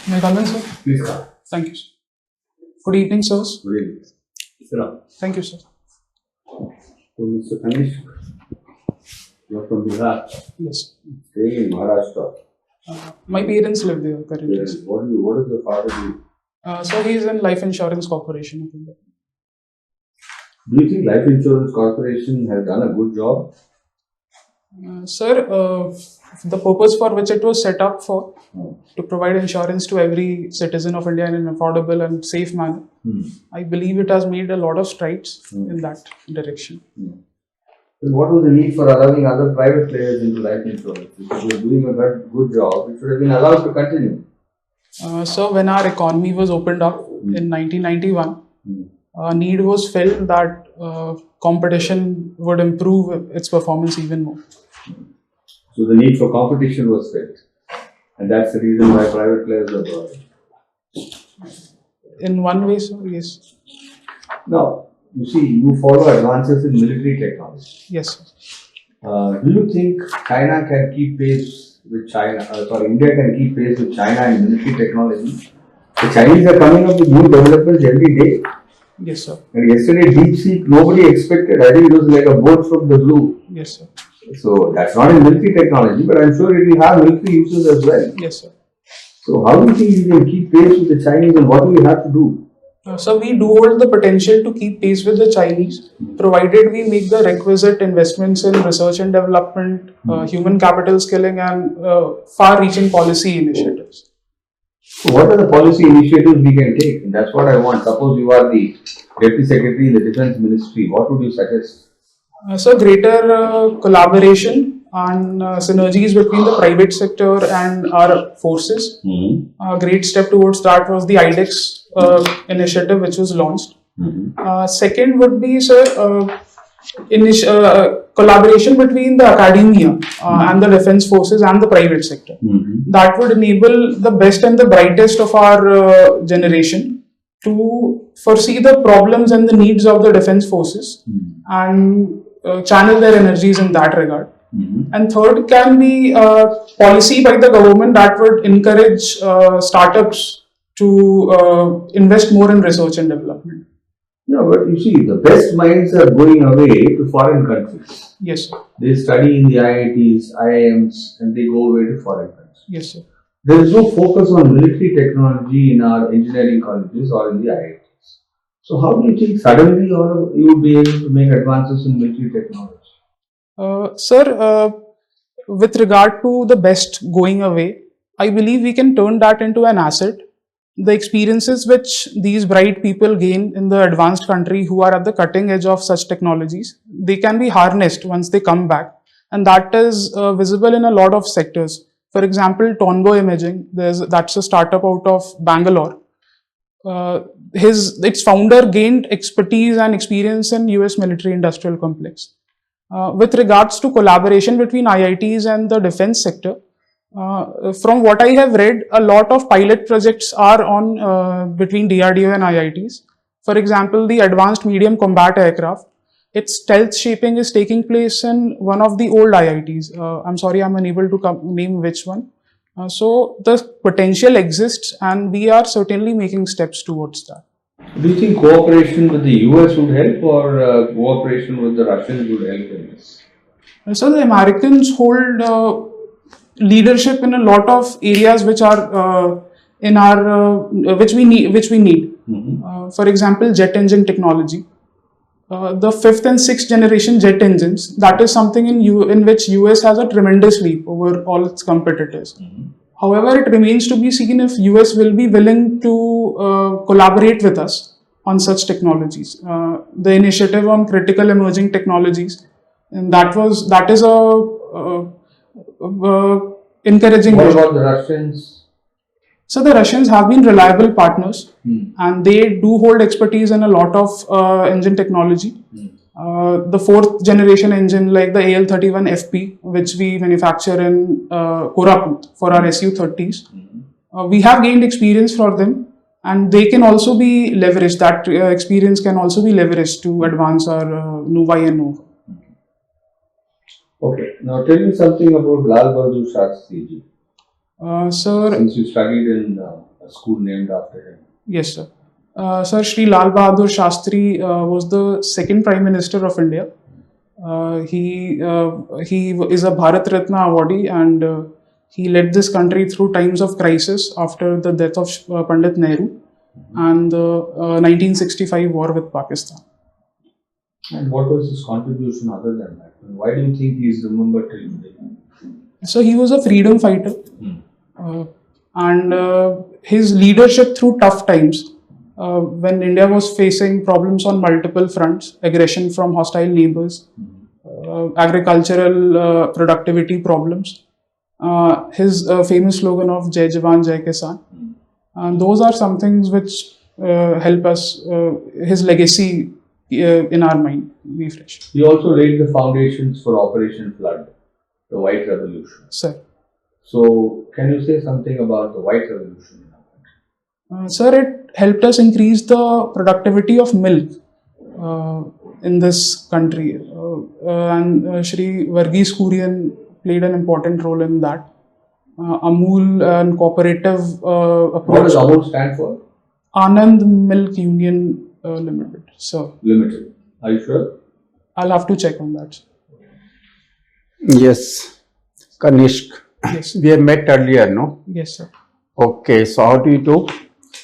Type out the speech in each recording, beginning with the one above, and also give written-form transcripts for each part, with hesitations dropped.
May I come in, sir? Please come. Thank you, sir. Good evening, sirs. Good evening. Sit down. Thank you, sir. So, Mr. Kanisk, you are from Bihar, Yes. staying in Maharashtra. My parents live there currently. Yes. What does your father do? So he is in Life Insurance Corporation of India. Do you think Life Insurance Corporation has done a good job? Sir, the purpose for which it was set up for, to provide insurance to every citizen of India in an affordable and safe manner, I believe it has made a lot of strides in that direction. Then what was the need for allowing other private players into life insurance? If you were doing a good job, it should have been allowed to continue. So when our economy was opened up in 1991, a need was felt that competition would improve its performance even more. So the need for competition was felt. And that's the reason why private players were brought in. In one way, sir, yes. Now, you see, you follow advances in military technology. Yes, sir. Do you think China can keep pace with India can keep pace with China in military technology? The Chinese are coming up with new developments every day. Yes, sir. And yesterday, DeepSeek, nobody expected. I think it was like a bolt from the blue. Yes, sir. So that's not in military technology, but I'm sure it will have military uses as well. Yes, sir. So how do you think you can keep pace with the Chinese, and what do you have to do? So we do hold the potential to keep pace with the Chinese, provided we make the requisite investments in research and development, human capital skilling, and far-reaching policy initiatives. So what are the policy initiatives we can take? And that's what I want. Suppose you are the Deputy Secretary in the Defence Ministry. What would you suggest? So greater collaboration and synergies between the private sector and our forces. A great step towards that was the IDEX initiative, which was launched. Second would be, sir, collaboration between the academia and the defense forces and the private sector. That would enable the best and the brightest of our generation to foresee the problems and the needs of the defense forces and channel their energies in that regard. And third can be policy by the government that would encourage startups to invest more in research and development. No, but you see, the best minds are going away to foreign countries. Yes, sir. They study in the IITs, IIMs, and they go away to foreign countries. Yes, sir. There is no focus on military technology in our engineering colleges or in the IITs. So how do you think suddenly you would be able to make advances in military technology? Sir, with regard to the best going away, I believe we can turn that into an asset. The experiences which these bright people gain in the advanced country who are at the cutting edge of such technologies, they can be harnessed once they come back. And that is visible in a lot of sectors. For example, Tonbo Imaging, that's a startup out of Bangalore. Its founder gained expertise and experience in US military industrial complex. With regards to collaboration between IITs and the defense sector, from what I have read, a lot of pilot projects are on between DRDO and IITs. For example, the Advanced Medium Combat Aircraft, its stealth shaping is taking place in one of the old IITs. I'm sorry, I'm unable to name which one. So the potential exists and we are certainly making steps towards that. Do you think cooperation with the US would help, or cooperation with the Russians would help in this? So the Americans hold leadership in a lot of areas which are which we need. For example, jet engine technology. The 5th and 6th generation jet engines, that is something in which US has a tremendous leap over all its competitors. However, it remains to be seen if US will be willing to collaborate with us on such technologies. The initiative on critical emerging technologies, and that is a encouraging. What about the Russians? So the Russians have been reliable partners and they do hold expertise in a lot of engine technology. The 4th generation engine like the AL31FP, which we manufacture in Koraput for our Su-30s, we have gained experience for them and they can also be leveraged. That experience can also be leveraged to advance our Nubai and Nova. Okay, now tell me something about Lal Bahadur Shastri ji. Sir, since you studied in a school named after him. Yes, sir. Sir, Shri Lal Bahadur Shastri was the second Prime Minister of India. He is a Bharat Ratna awardee, and he led this country through times of crisis after the death of Pandit Nehru and the 1965 war with Pakistan. And what was his contribution other than that? And why do you think he is remembered till today? So he was a freedom fighter, and his leadership through tough times, when India was facing problems on multiple fronts, aggression from hostile neighbors, agricultural productivity problems, his famous slogan of Jai Jawan, Jai Kisan, and those are some things which help us, his legacy in our mind be fresh. He also laid the foundations for Operation Flood, the White Revolution. Sir. So, can you say something about the White Revolution in our country? Sir, it helped us increase the productivity of milk in this country, and Shri Varghese Kurian played an important role in that. Amul and cooperative approach. What does Amul stand for? Anand Milk Union Limited. So, Limited. Are you sure? I'll have to check on that. Yes, Kanisk. Yes. We have met earlier, no? Yes, sir. Okay, so how do you do?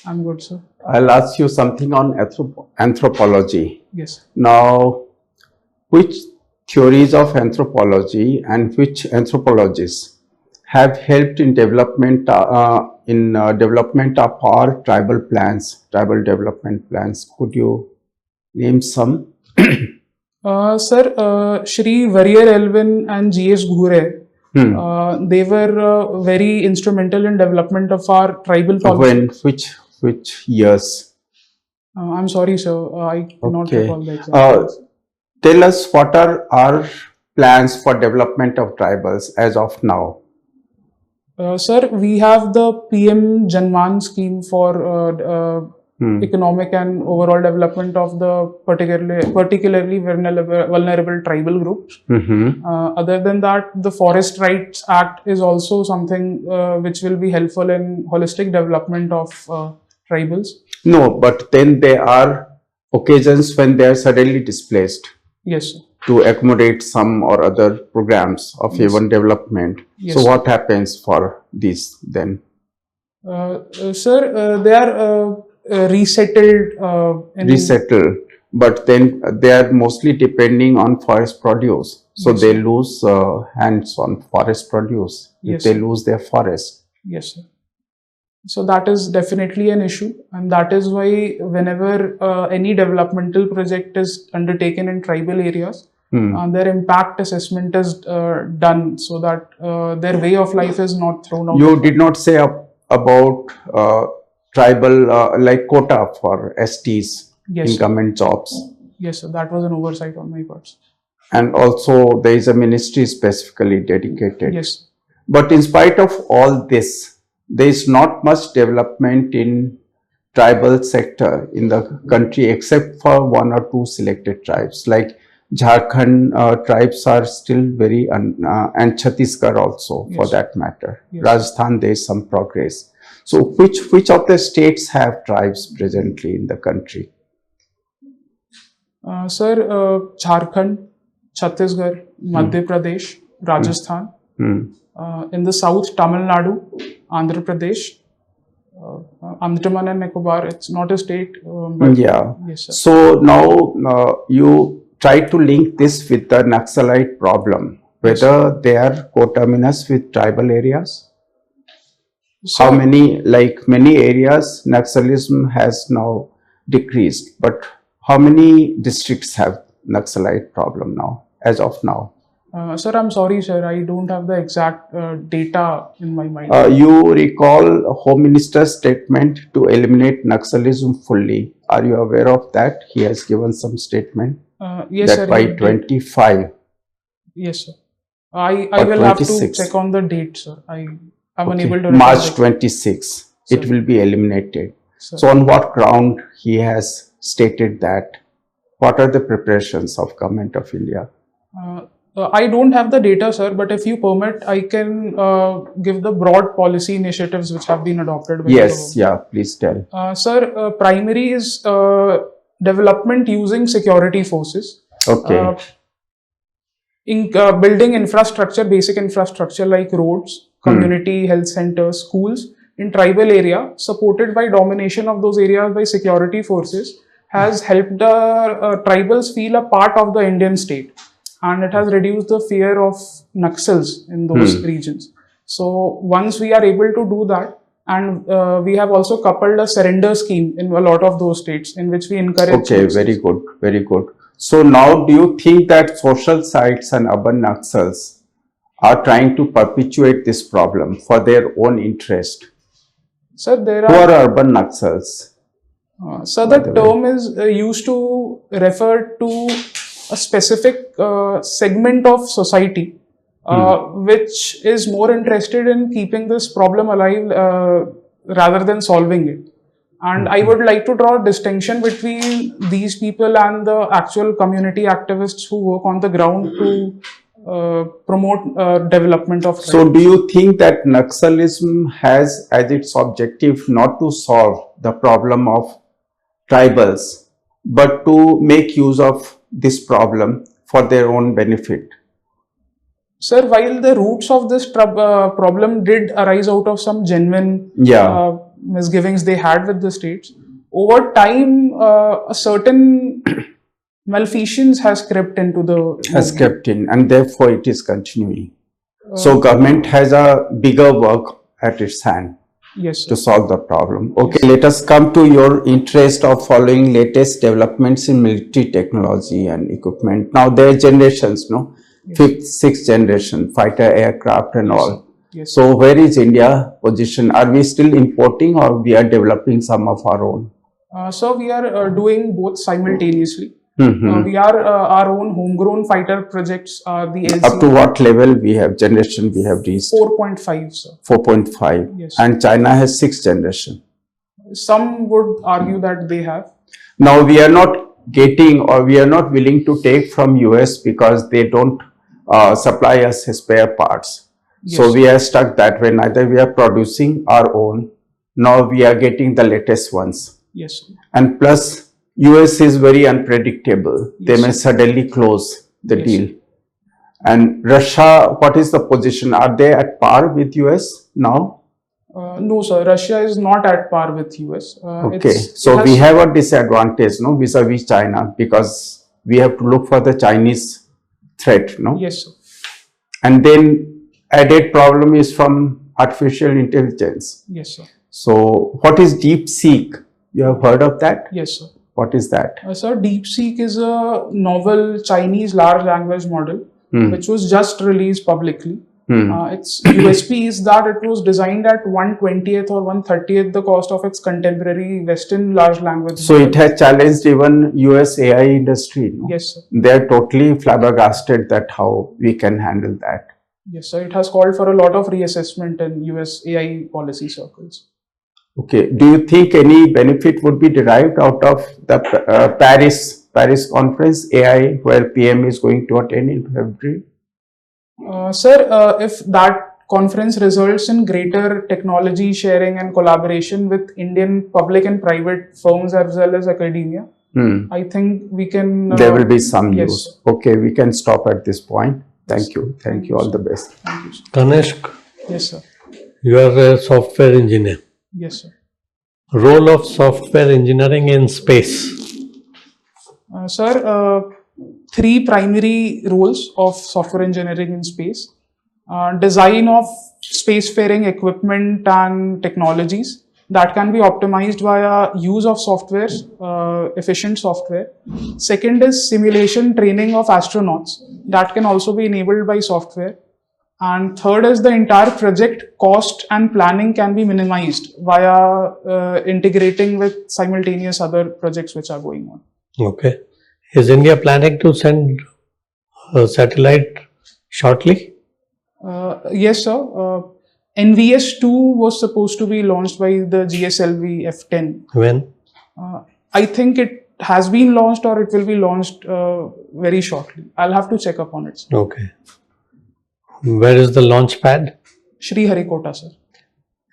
I'm good, sir. I'll ask you something on anthropology. Yes. Now, which theories of anthropology and which anthropologists have helped in development development of our tribal plans, tribal development plans? Could you name some? Sir, Shri Warrior Elvin and G.S. Ghure, they were very instrumental in development of our tribal policy. When, which years? I'm sorry, sir. I cannot Okay. recall the exact years. Tell us what are our plans for development of tribals as of now? Sir, we have the PM Janman scheme for economic and overall development of the particularly vulnerable tribal groups. Other than that, the Forest Rights Act is also something which will be helpful in holistic development of tribals. No, but then there are occasions when they are suddenly displaced. Yes, sir. To accommodate some or other programs of even development. Yes, so sir. what happens for this then? Sir, they are resettled. Resettle, but then they are mostly depending on forest produce. So Yes, they sir. lose hands on forest produce if Yes, they sir. lose their forest. Yes, sir. So that is definitely an issue, and that is why whenever any developmental project is undertaken in tribal areas, their impact assessment is done so that their way of life is not thrown out. You did not say about tribal like quota for STs Yes, in sir. government jobs. Yes, sir. That was an oversight on my part. And also there is a ministry specifically dedicated. Yes. But in spite of all this, there is not much development in tribal sector in the country except for one or two selected tribes. Like Jharkhand tribes are still very, and Chhattisgarh also, Yes, for that matter. Yes. Rajasthan, there is some progress. So which of the states have tribes presently in the country? Sir, Jharkhand, Chhattisgarh, Madhya Pradesh, Rajasthan. In the south, Tamil Nadu, Andhra Pradesh, Andaman and Nicobar. It's not a state, but Yeah. yes, sir. So now you try to link this with the Naxalite problem, whether they are coterminous with tribal areas. So, How many, like many areas, Naxalism has now decreased, but how many districts have Naxalite problem now, as of now? sir, I'm sorry, sir. I don't have the exact data in my mind. You recall Home Minister's statement to eliminate Naxalism fully. Are you aware of that? He has given some statement Yes, that sir. by he did. 25 Yes, sir. I or will have to 26. check on the date, sir. I'm Okay. unable to March recall the- 26, Sir. it will be eliminated. Sir. So on what ground he has stated that? What are the preparations of Government of India? I don't have the data, sir, but if you permit, I can give the broad policy initiatives which have been adopted by the Yes, government. yeah, please tell. Sir, primary is development using security forces. Okay. In building infrastructure, basic infrastructure like roads, community health centers, schools in tribal area, supported by domination of those areas by security forces, has helped the tribals feel a part of the Indian state, and it has reduced the fear of Naxals in those regions. So once we are able to do that, and we have also coupled a surrender scheme in a lot of those states in which we encourage. Okay, very good, very good. So now, do you think that social sites and urban Naxals are trying to perpetuate this problem for their own interest? Sir, there Who are. are urban Naxals? So the term is used to refer to a specific segment of society which is more interested in keeping this problem alive rather than solving it. And I would like to draw a distinction between these people and the actual community activists who work on the ground to promote development of. So do you think that Naxalism has as its objective not to solve the problem of tribals, but to make use of this problem for their own benefit? Sir, while the roots of this problem did arise out of some genuine misgivings they had with the states, over time, a certain malfeasance has crept into the And therefore it is continuing. So government has a bigger work at its hand. Yes, sir. To solve the problem. Okay, let us come to your interest of following latest developments in military technology and equipment. Now there are generations, no? Yes. Fifth, sixth generation, fighter aircraft and all. Yes. So where is India position? Are we still importing or we are developing some of our own? So we are doing both simultaneously. We are our own homegrown fighter projects. The LC. Up to what level we have generation we have reached? 4.5, sir. 4.5. Yes. And China has 6th generation. Some would argue that they have. Now we are not getting or we are not willing to take from US because they don't supply us spare parts. Yes. So we are stuck that way. Neither we are producing our own, nor we are getting the latest ones. Yes. And plus, US is very unpredictable. Yes. They may suddenly close the deal. And Russia, what is the position? Are they at par with US now? No, sir. Russia is not at par with US. Okay, so we have a disadvantage, no, vis-a-vis China, because we have to look for the Chinese threat, no? Yes, sir. And then added problem is from artificial intelligence. Yes, sir. So what is DeepSeek? You have heard of that? Yes, sir. What is that? Sir, DeepSeek is a novel Chinese large language model which was just released publicly. Its USP is that it was designed at 1/20th or 1/30th the cost of its contemporary Western large language So model. it has challenged even US AI industry, no? Yes, sir. They are totally flabbergasted that how we can handle that. Yes, sir. It has called for a lot of reassessment in US AI policy circles. Okay. Do you think any benefit would be derived out of the Paris conference AI where PM is going to attend in February? Sir, if that conference results in greater technology sharing and collaboration with Indian public and private firms as well as academia, I think we can. There will be some yes, use. Sir. Okay, we can stop at this point. Thank you. Thank you. All the best. Thank you, sir. Kanisk, Yes, sir. you are a software engineer. Yes, sir. Role of software engineering in space. Sir, three primary roles of software engineering in space. Design of spacefaring equipment and technologies that can be optimized via use of software, efficient software. Second is simulation training of astronauts that can also be enabled by software. And third is the entire project cost and planning can be minimized via integrating with simultaneous other projects which are going on. Okay. Is India planning to send a satellite shortly? Yes, sir. NVS-2 was supposed to be launched by the GSLV F-10. When? I think it has been launched or it will be launched very shortly. I'll have to check up on it, sir. Okay. Where is the launch pad? Shri Harikota, sir.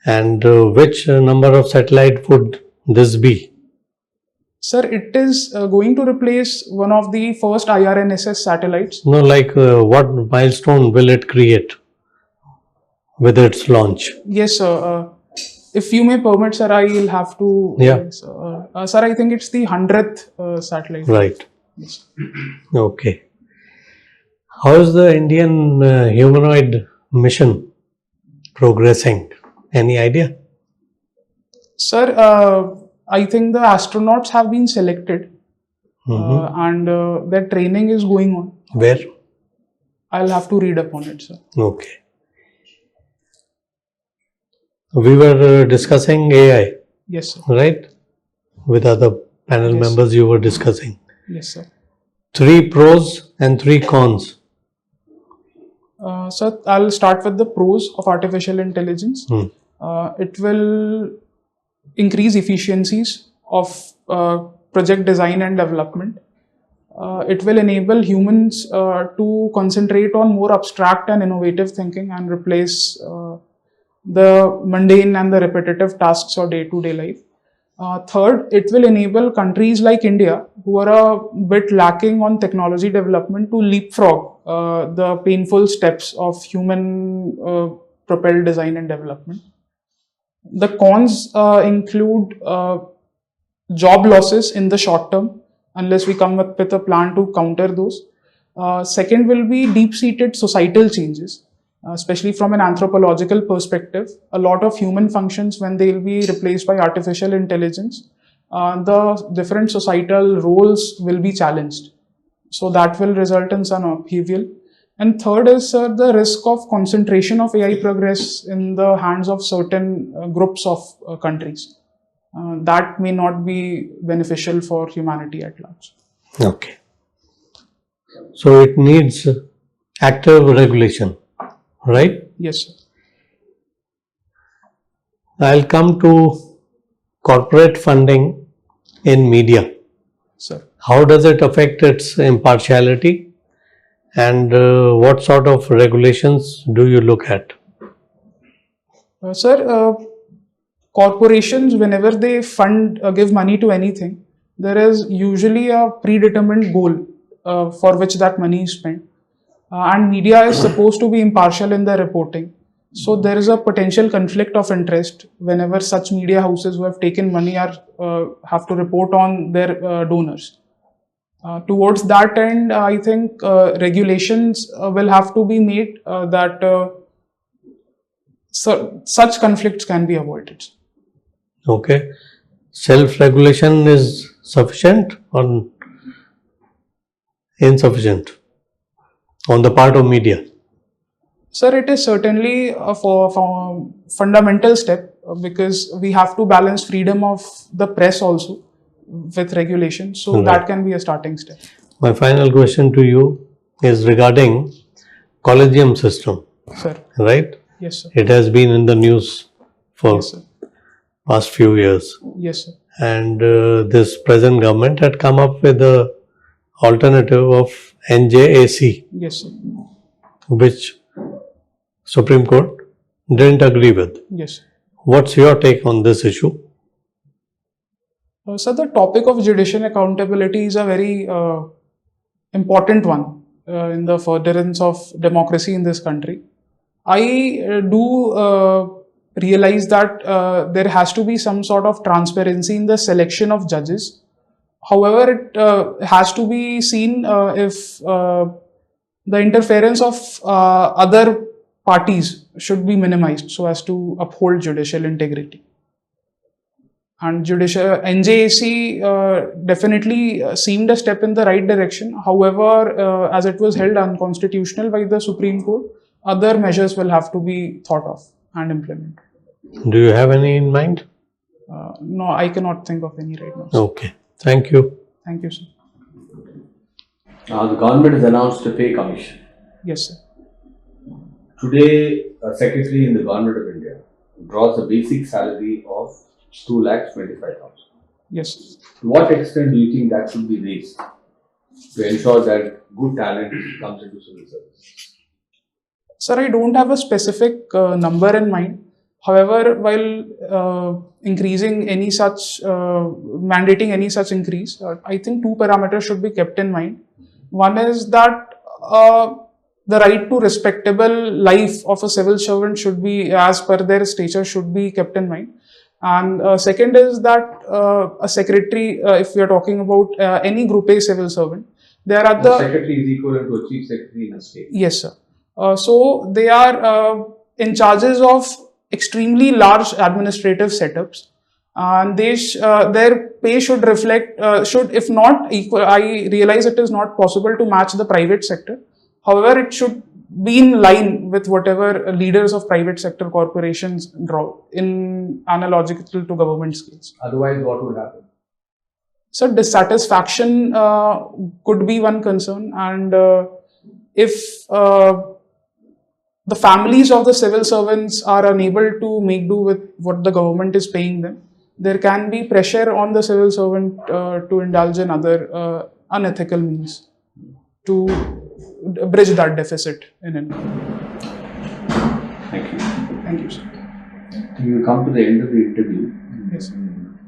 And which number of satellite would this be? Sir, it is going to replace one of the first IRNSS satellites. No, like what milestone will it create with its launch? Yes, sir. If you may permit, sir, I will have to. Yeah. Sir, I think it's the 100th satellite. Right. Yes. Okay. How is the Indian humanoid mission progressing? Any idea? Sir, I think the astronauts have been selected and their training is going on. Where? I'll have to read up on it, sir. Okay. We were discussing AI, Yes, sir. right? With other panel Yes. members you were discussing. Yes, sir. 3 pros and 3 cons. Sir, I'll start with the pros of artificial intelligence. It will increase efficiencies of project design and development. It will enable humans to concentrate on more abstract and innovative thinking and replace the mundane and the repetitive tasks of day-to-day life. Third, it will enable countries like India, who are a bit lacking on technology development, to leapfrog the painful steps of human propelled design and development. The cons include job losses in the short term, unless we come up with a plan to counter those. Second will be deep-seated societal changes, especially from an anthropological perspective. A lot of human functions, when they will be replaced by artificial intelligence, the different societal roles will be challenged. So that will result in some upheaval. And third is the risk of concentration of AI progress in the hands of certain groups of countries. That may not be beneficial for humanity at large. Okay. So it needs active regulation, right? Yes, sir. I'll come to corporate funding in media. Sir. How does it affect its impartiality? And what sort of regulations do you look at? Sir, corporations, whenever they give money to anything, there is usually a predetermined goal for which that money is spent. And media is supposed to be impartial in their reporting. So there is a potential conflict of interest whenever such media houses who have taken money have to report on their donors. Towards that end, I think regulations will have to be made that such conflicts can be avoided. Okay. Self-regulation is sufficient or insufficient on the part of media? Sir, it is certainly a fundamental step because we have to balance freedom of the press also with regulation. So Right. that can be a starting step. My final question to you is regarding collegium system, Sir. right? Yes, sir. It has been in the news for Yes, sir. past few years. Yes, sir. And this present government had come up with the alternative of NJAC, Yes, sir. which Supreme Court didn't agree with. Yes, sir. What's your take on this issue? So the topic of judicial accountability is a very important one in the furtherance of democracy in this country. I do realize that there has to be some sort of transparency in the selection of judges. However, it has to be seen if the interference of other parties should be minimized so as to uphold judicial integrity. And NJAC definitely seemed a step in the right direction. However, as it was held unconstitutional by the Supreme Court, other measures will have to be thought of and implemented. Do you have any in mind? No, I cannot think of any right now. Okay. Thank you. Thank you, sir. The government has announced a pay commission. Yes, sir. Today, a secretary in the government of India draws a basic salary of 2,25,000. Yes, sir. To what extent do you think that should be raised? to ensure that good talent comes into civil service? Sir, I don't have a specific number in mind. However, while increasing any such, mandating any such increase, I think two parameters should be kept in mind. One is that the right to respectable life of a civil servant should be, as per their stature, should be kept in mind. And second is that a secretary, if we are talking about any Group A civil servant, there are the secretary is equivalent to a chief secretary in a state. Yes, sir. So they are in charges of extremely large administrative setups, and their pay should reflect, should if not equal. I realize it is not possible to match the private sector. However, it should be in line with whatever leaders of private sector corporations draw in analogical to government scales. Otherwise, what would happen? So dissatisfaction could be one concern, and if the families of the civil servants are unable to make do with what the government is paying them, there can be pressure on the civil servant to indulge in other unethical means to bridge that deficit in income. Thank you. Thank you, sir. You will come to the end of the interview. Yes, sir.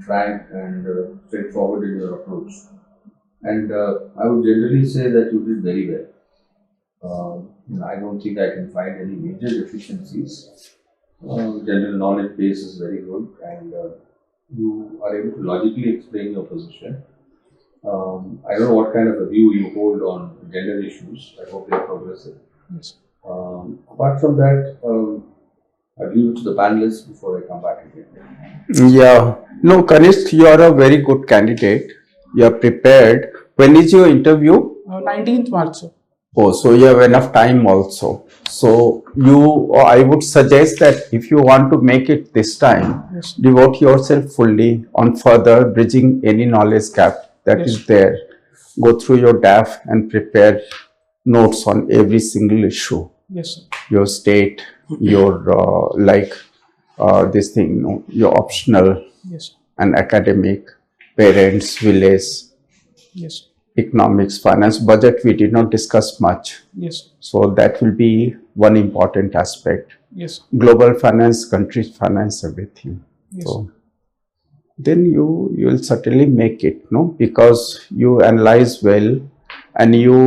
Frank and straightforward in your approach. And I would generally say that you did very well. I don't think I can find any major deficiencies. General knowledge base is very good, and you are able to logically explain your position. I don't know what kind of a view you hold on gender issues. I hope you are progressive. Yes. Apart from that, I'll leave it to the panelists before I come back again. Yeah. No, Kanisk, you are a very good candidate. You are prepared. When is your interview? 19th March, sir. Oh, so you have enough time also. So I would suggest that if you want to make it this time, Yes. devote yourself fully on further bridging any knowledge gap that Yes. is there. Go through your DAF and prepare notes on every single issue. Yes, sir. Your state, your this thing, your optional Yes, sir. and academic, parents, village, Yes, economics, finance, budget we did not discuss much. yes, So that will be one important aspect. yes, Global finance, country finance, everything. yes. So then you will certainly make it, no? Because you analyze well and you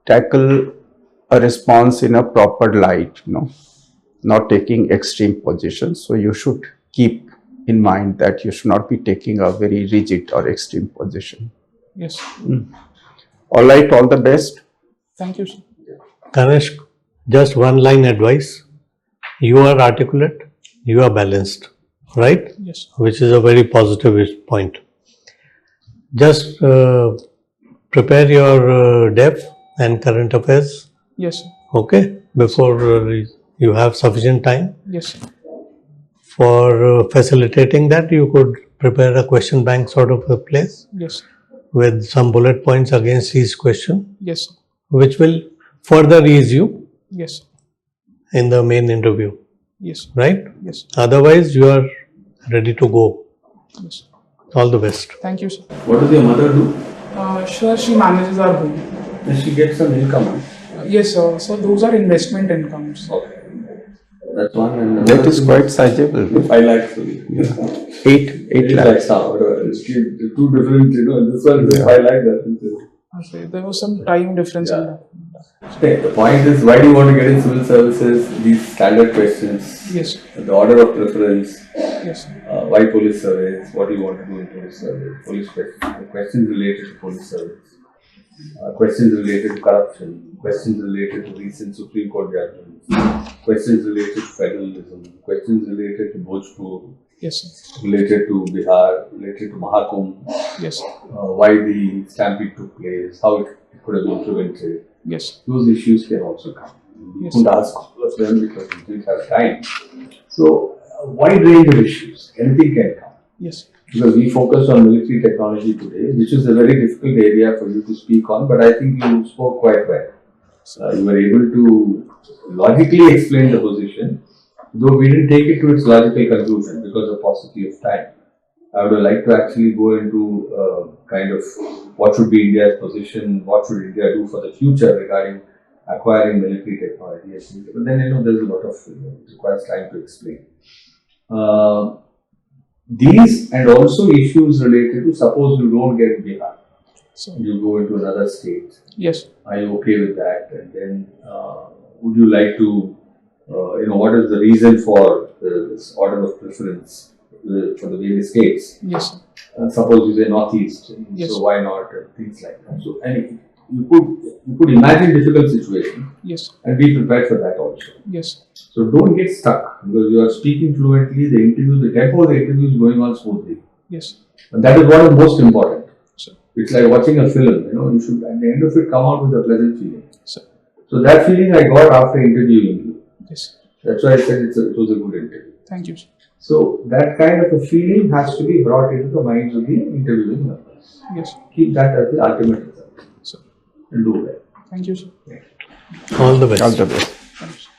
tackle a response in a proper light, no? Not taking extreme positions. So you should keep in mind that you should not be taking a very rigid or extreme position. Yes. All right, all the best. Thank you, sir. Kanisk, just one line advice. You are articulate, you are balanced, right? Yes. Which is a very positive point. Just prepare your depth and current affairs, Yes, sir. okay, before you have sufficient time. Yes, sir. For facilitating that, you could prepare a question bank sort of a place Yes, sir. with some bullet points against each question, Yes, sir. which will further ease you Yes, sir. in the main interview, Yes, sir. right? Yes, sir. Otherwise, you are ready to go. Yes, sir. All the best. Thank you, sir. What does your mother do? Sure, she manages our home. Does she get some income? Yes, sir. So those are investment incomes. Okay. That's one. And That is quite sizable. 5 lakhs. 8 lakhs. It's two different, this one is 5 lakhs. Okay, there was some time difference in that. Okay, the point is, why do you want to get in civil services? These standard questions. Yes, The order of preference. yes, Why police service? What do you want to do in police service? Police questions. Questions related to police service. Questions related to corruption. Questions related to recent Supreme Court judgments. Questions related to federalism. Questions related to Bhojpur. yes, sir. Related to Bihar. Related to Mahakumbh. Yes, sir. Why the stampede took place. How it could have been prevented. Yes, Those issues can also come. You Yes. couldn't ask all of them because we didn't have time. So, a wide range of issues. Anything can come. yes, Because we focus on military technology today, which is a very difficult area for you to speak on, but I think you spoke quite well. You were able to logically explain the position, though we didn't take it to its logical conclusion because of paucity of time. I would like to actually go into kind of what should be India's position, what should India do for the future regarding acquiring military technology. But then, there's a lot of, it requires time to explain. These and also issues related to, suppose you don't get Bihar, So, you go into another state. yes. Are you okay with that? And then, would you like to, what is the reason for this order of preference for the various states? Yes, sir. Suppose you say Northeast, Yes. so why not? And things like that. So, and you could imagine difficult situation Yes. and be prepared for that also. Yes. So don't get stuck because you are speaking fluently. The tempo of the interview is going on smoothly, Yes. and that is what is most important. Sir. It's like watching a film. You should at the end of it come out with a pleasant feeling. Sir. So that feeling I got after interviewing you. Yes. That's why I said it was a good interview. Thank you, sir. So that kind of a feeling has to be brought into the minds of the interviewing members. Yes. Keep that as the ultimate result Sir. and do well. Thank you, sir. All the best. All the best. Thank you, sir.